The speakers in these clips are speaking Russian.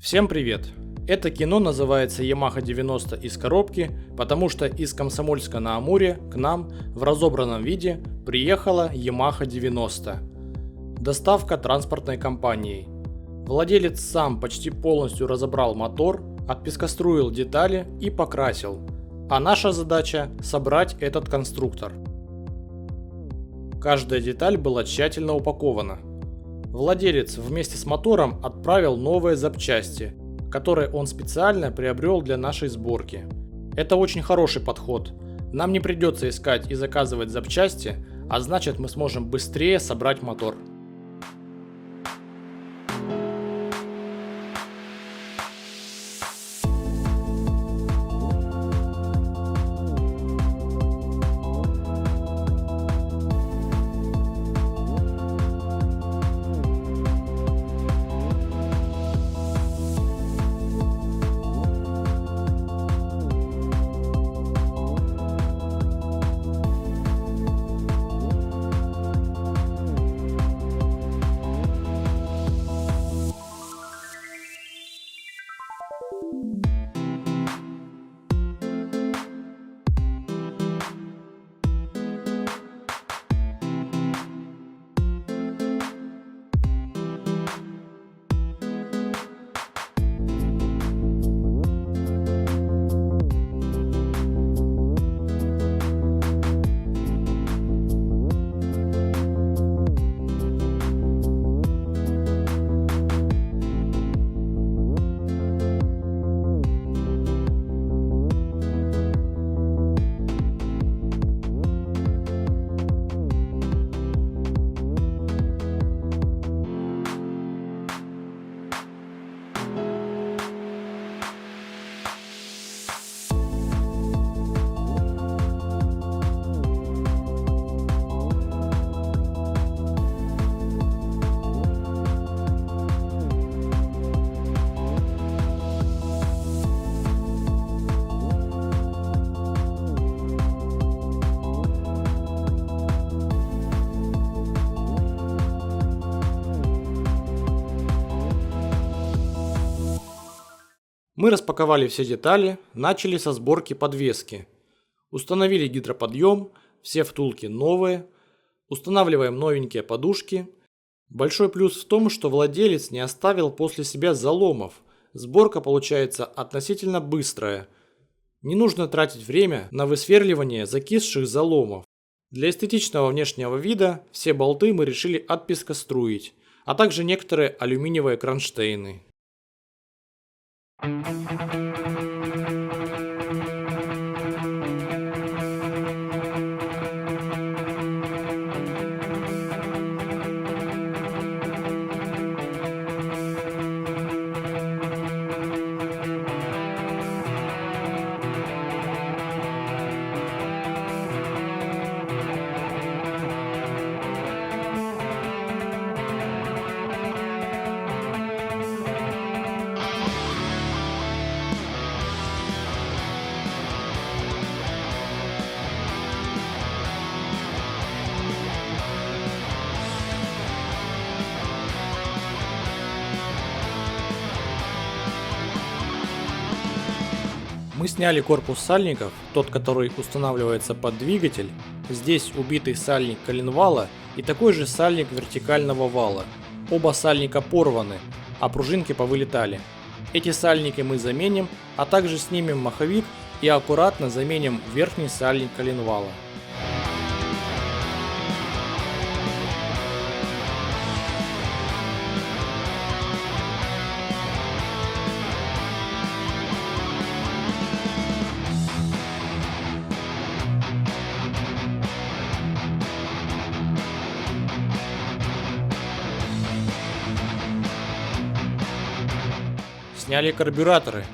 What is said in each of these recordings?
Всем привет! Это кино называется Yamaha 90 из коробки, потому что из Комсомольска на Амуре к нам в разобранном виде приехала Yamaha 90. Доставка транспортной компанией. Владелец сам почти полностью разобрал мотор, отпескоструил детали и покрасил. А наша задача – собрать этот конструктор. Каждая деталь была тщательно упакована. Владелец вместе с мотором отправил новые запчасти, которые он специально приобрел для нашей сборки. Это очень хороший подход. Нам не придется искать и заказывать запчасти, а значит мы сможем быстрее собрать мотор. Мы распаковали все детали, начали со сборки подвески. Установили гидроподъем, все втулки новые, устанавливаем новенькие подушки. Большой плюс в том, что владелец не оставил после себя заломов. Сборка получается относительно быстрая. Не нужно тратить время на высверливание закисших заломов. Для эстетичного внешнего вида все болты мы решили отпескоструить, а также некоторые алюминиевые кронштейны. Мы сняли корпус сальников, тот, который устанавливается под двигатель. Здесь убитый сальник коленвала и такой же сальник вертикального вала. Оба сальника порваны, а пружинки повылетали. Эти сальники мы заменим, а также снимем маховик и аккуратно заменим верхний сальник коленвала. Сняли карбюраторы.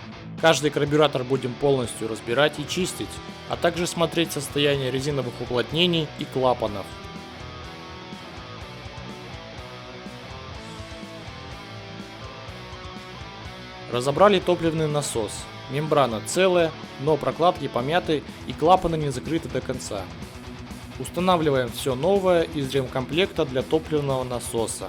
Каждый карбюратор будем полностью разбирать и чистить, а также смотреть состояние резиновых уплотнений и клапанов. Разобрали топливный насос. Мембрана целая, но прокладки помяты и клапаны не закрыты до конца. Устанавливаем все новое из ремкомплекта для топливного насоса.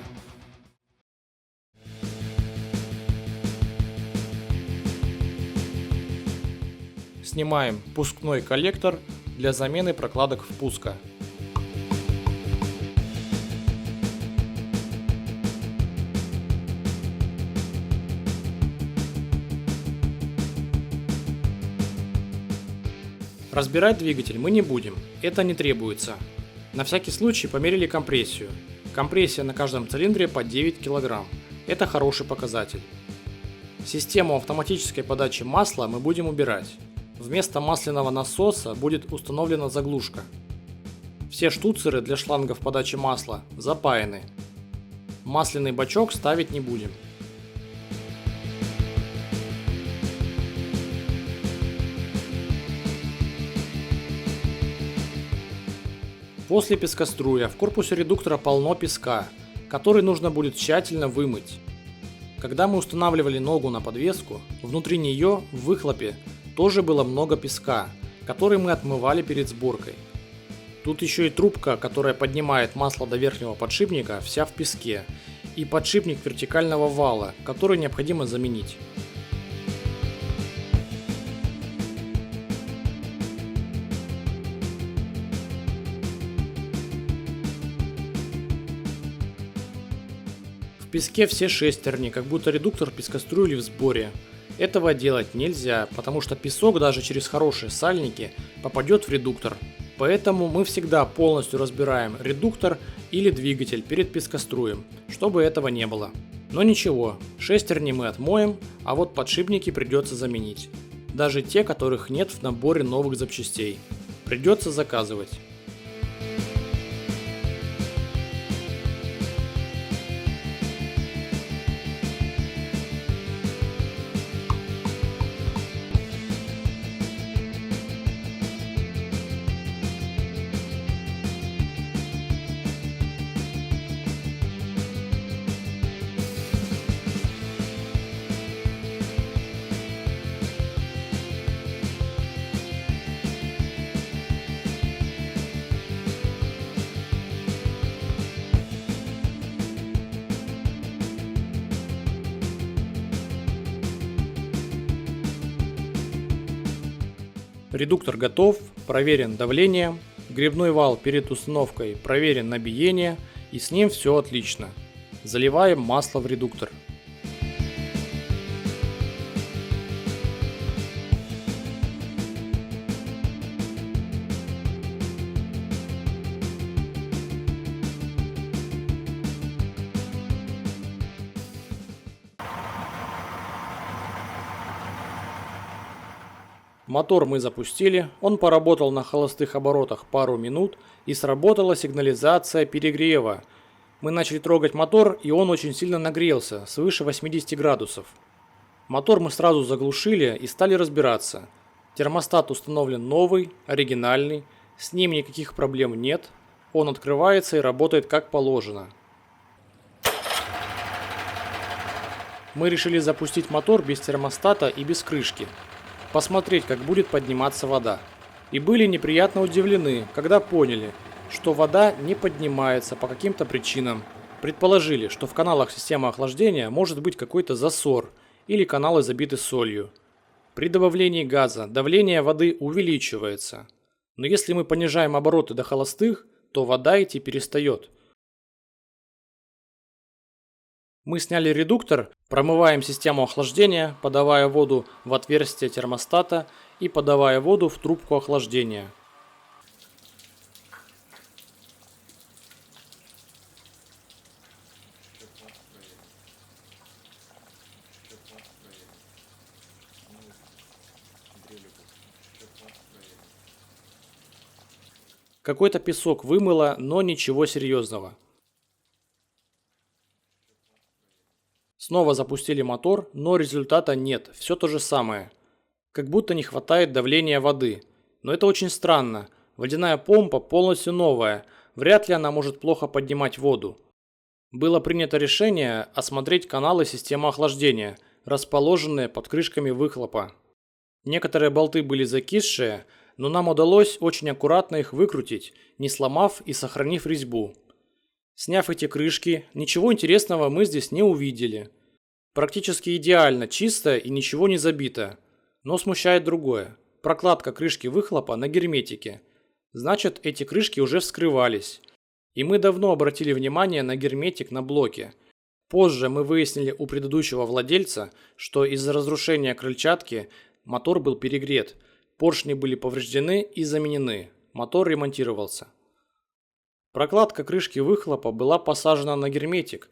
Снимаем впускной коллектор для замены прокладок впуска. Разбирать двигатель мы не будем, это не требуется. На всякий случай померили компрессию. Компрессия на каждом цилиндре по 9 кг. Это хороший показатель. Систему автоматической подачи масла мы будем убирать. Вместо масляного насоса будет установлена заглушка. Все штуцеры для шлангов подачи масла запаяны. Масляный бачок ставить не будем. После пескоструя в корпусе редуктора полно песка, который нужно будет тщательно вымыть. Когда мы устанавливали ногу на подвеску, внутри нее в выхлопе тоже было много песка, который мы отмывали перед сборкой. Тут еще и трубка, которая поднимает масло до верхнего подшипника, вся в песке, и подшипник вертикального вала, который необходимо заменить. В песке все шестерни, как будто редуктор пескоструили в сборе. Этого делать нельзя, потому что песок даже через хорошие сальники попадет в редуктор. Поэтому мы всегда полностью разбираем редуктор или двигатель перед пескоструем, чтобы этого не было. Но ничего, шестерни мы отмоем, а вот подшипники придется заменить. Даже те, которых нет в наборе новых запчастей. Придется заказывать. Редуктор готов, проверен давлением, гребной вал перед установкой проверен на биение, и с ним все отлично. Заливаем масло в редуктор. Мотор мы запустили, он поработал на холостых оборотах пару минут и сработала сигнализация перегрева. Мы начали трогать мотор, и он очень сильно нагрелся, свыше 80 градусов. Мотор мы сразу заглушили и стали разбираться. Термостат установлен новый, оригинальный, с ним никаких проблем нет, он открывается и работает как положено. Мы решили запустить мотор без термостата и без крышки. Посмотреть, как будет подниматься вода. И были неприятно удивлены, когда поняли, что вода не поднимается по каким-то причинам. Предположили, что в каналах системы охлаждения может быть какой-то засор или каналы забиты солью. При добавлении газа давление воды увеличивается. Но если мы понижаем обороты до холостых, то вода идти перестает. Мы сняли редуктор, промываем систему охлаждения, подавая воду в отверстие термостата и подавая воду в трубку охлаждения. Какой-то песок вымыло, но ничего серьезного. Снова запустили мотор, но результата нет, все то же самое. Как будто не хватает давления воды. Но это очень странно. Водяная помпа полностью новая, вряд ли она может плохо поднимать воду. Было принято решение осмотреть каналы системы охлаждения, расположенные под крышками выхлопа. Некоторые болты были закисшие, но нам удалось очень аккуратно их выкрутить, не сломав и сохранив резьбу. Сняв эти крышки, ничего интересного мы здесь не увидели. Практически идеально чисто и ничего не забито. Но смущает другое. прокладка крышки выхлопа на герметике. Значит, эти крышки уже вскрывались. И мы давно обратили внимание на герметик на блоке. Позже мы выяснили у предыдущего владельца, что из-за разрушения крыльчатки мотор был перегрет, поршни были повреждены и заменены, мотор ремонтировался. Прокладка крышки выхлопа была посажена на герметик,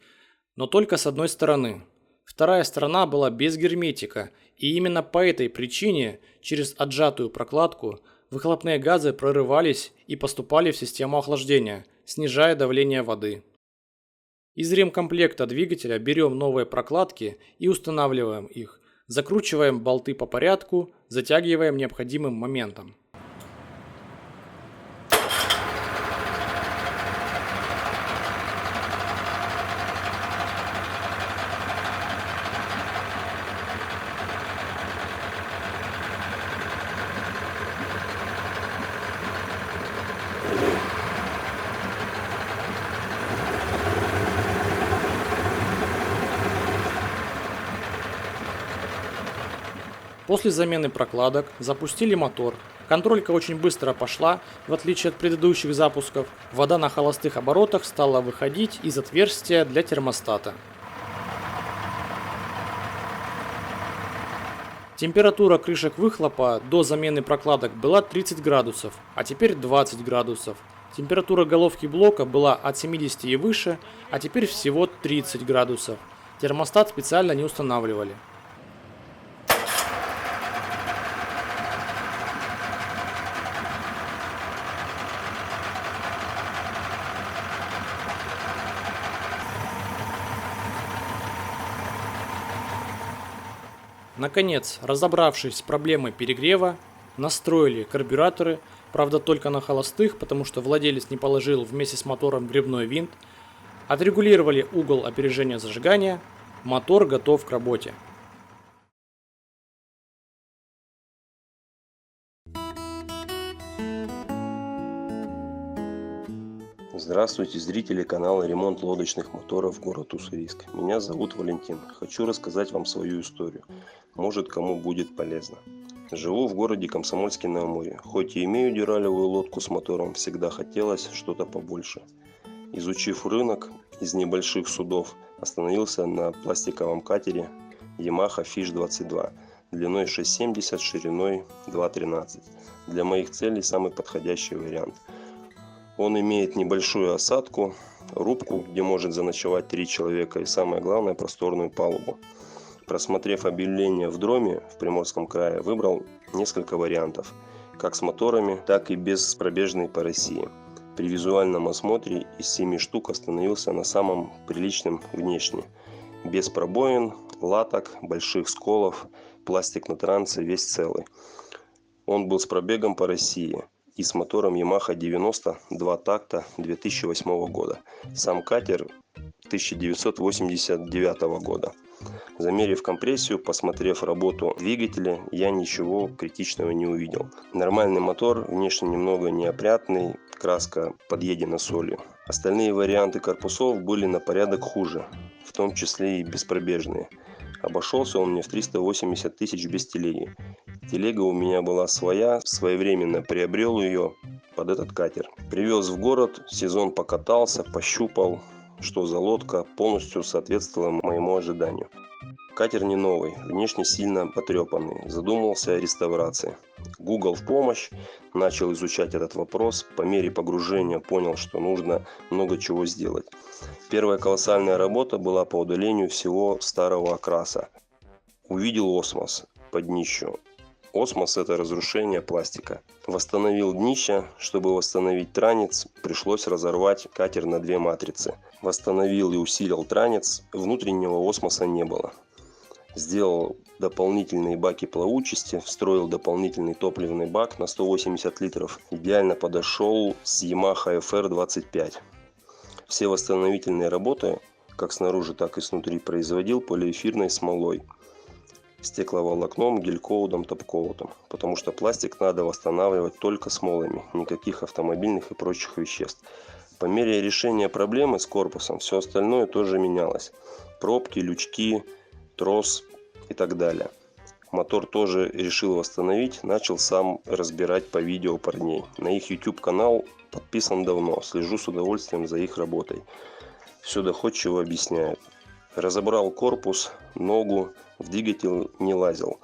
но только с одной стороны. Вторая сторона была без герметика, и именно по этой причине через отжатую прокладку выхлопные газы прорывались и поступали в систему охлаждения, снижая давление воды. Из ремкомплекта двигателя берем новые прокладки и устанавливаем их, закручиваем болты по порядку, затягиваем необходимым моментом. После замены прокладок запустили мотор. Контролька очень быстро пошла, в отличие от предыдущих запусков. Вода на холостых оборотах стала выходить из отверстия для термостата. Температура крышек выхлопа до замены прокладок была 30 градусов, а теперь 20 градусов. Температура головки блока была от 70 и выше, а теперь всего 30 градусов. Термостат специально не устанавливали. Наконец, разобравшись с проблемой перегрева, настроили карбюраторы, правда только на холостых, потому что владелец не положил вместе с мотором гребной винт, отрегулировали угол опережения зажигания, мотор готов к работе. Здравствуйте, зрители канала «Ремонт лодочных моторов. Город Уссурийск». Меня зовут Валентин. Хочу рассказать вам свою историю. Может, кому будет полезно. Живу в городе Комсомольске на Амуре. Хоть и имею дюралевую лодку с мотором, всегда хотелось что-то побольше. Изучив рынок из небольших судов, остановился на пластиковом катере Yamaha Fish 22 длиной 6,70, шириной 2,13. Для моих целей самый подходящий вариант. Он имеет небольшую осадку, рубку, где может заночевать 3 человека и, самое главное, просторную палубу. Просмотрев объявление в Дроме в Приморском крае, выбрал несколько вариантов, как с моторами, так и без пробежной по России. При визуальном осмотре из 7 штук остановился на самом приличном внешне. Без пробоин, латок, больших сколов, пластик на трансе весь целый. Он был с пробегом по России и с мотором Yamaha 90 2 такта 2008 года. Сам катер 1989 года. Замерив компрессию, посмотрев работу двигателя, я ничего критичного не увидел. Нормальный мотор, внешне немного неопрятный, краска подъедена солью. Остальные варианты корпусов были на порядок хуже, в том числе и беспробежные. Обошелся он мне в 380 тысяч без телеги. Телега у меня была своя, своевременно приобрел ее под этот катер. Привез в город, сезон покатался, пощупал, что за лодка, полностью соответствовала моему ожиданию. Катер не новый, внешне сильно потрепанный, задумался о реставрации. Google в помощь, начал изучать этот вопрос, по мере погружения понял, что нужно много чего сделать. Первая колоссальная работа была по удалению всего старого окраса. Увидел осмос под днищу. Осмос – это разрушение пластика. Восстановил днище. Чтобы восстановить транец, пришлось разорвать катер на 2 матрицы. Восстановил и усилил транец, внутреннего осмоса не было. Сделал дополнительные баки плавучести, встроил дополнительный топливный бак на 180 литров. Идеально подошел с Yamaha FR25. Все восстановительные работы, как снаружи, так и снутри, производил полиэфирной смолой, стекловолокном, гель-коудом, топ-коудом, потому что пластик надо восстанавливать только смолами, никаких автомобильных и прочих веществ. По мере решения проблемы с корпусом все остальное тоже менялось. Пробки, лючки, трос и так далее. Мотор тоже решил восстановить, начал сам разбирать по видео парней. На их YouTube канал подписан давно, слежу с удовольствием за их работой. Все доходчиво объясняют. Разобрал корпус, ногу, в двигатель не лазил.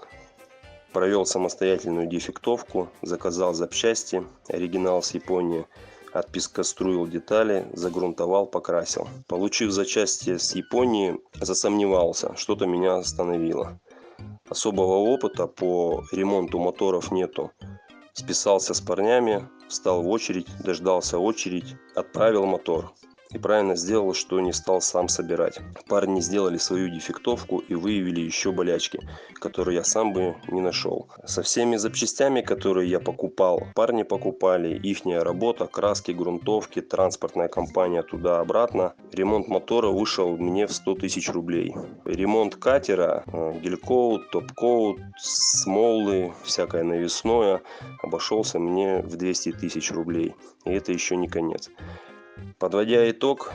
Провел самостоятельную дефектовку, заказал запчасти, оригинал с Японии, отпескоструил детали, загрунтовал, покрасил. Получив запчасти с Японии, засомневался, что-то меня остановило. Особого опыта по ремонту моторов нету. Списался с парнями, встал в очередь, дождался очередь, отправил мотор. И правильно сделал, что не стал сам собирать. Парни сделали свою дефектовку и выявили еще болячки, которые я сам бы не нашел. Со всеми запчастями, которые я покупал, парни покупали, ихняя работа, краски, грунтовки, транспортная компания туда-обратно. Ремонт мотора вышел мне в 100 тысяч рублей. Ремонт катера, гель-коут, топ-коут, смолы, всякое навесное обошелся мне в 200 тысяч рублей. И это еще не конец. Подводя итог,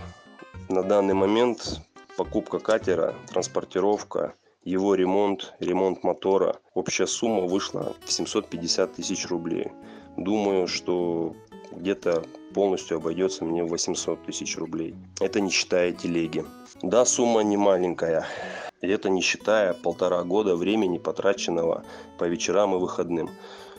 на данный момент покупка катера, транспортировка, его ремонт, ремонт мотора, общая сумма вышла в 750 тысяч рублей. Думаю, что где-то полностью обойдется мне в 800 тысяч рублей. Это не считая телеги. Да, сумма не маленькая. И это не считая 1,5 года времени, потраченного по вечерам и выходным.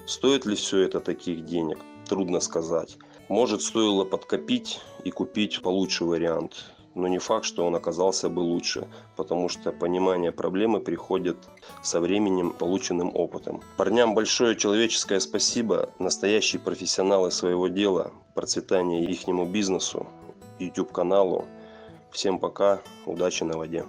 Стоит ли все это таких денег? Трудно сказать. Может, стоило подкопить и купить получше вариант, но не факт, что он оказался бы лучше, потому что понимание проблемы приходит со временем, полученным опытом. Парням большое человеческое спасибо, настоящие профессионалы своего дела, процветания ихнему бизнесу, YouTube каналу. Всем пока, удачи на воде.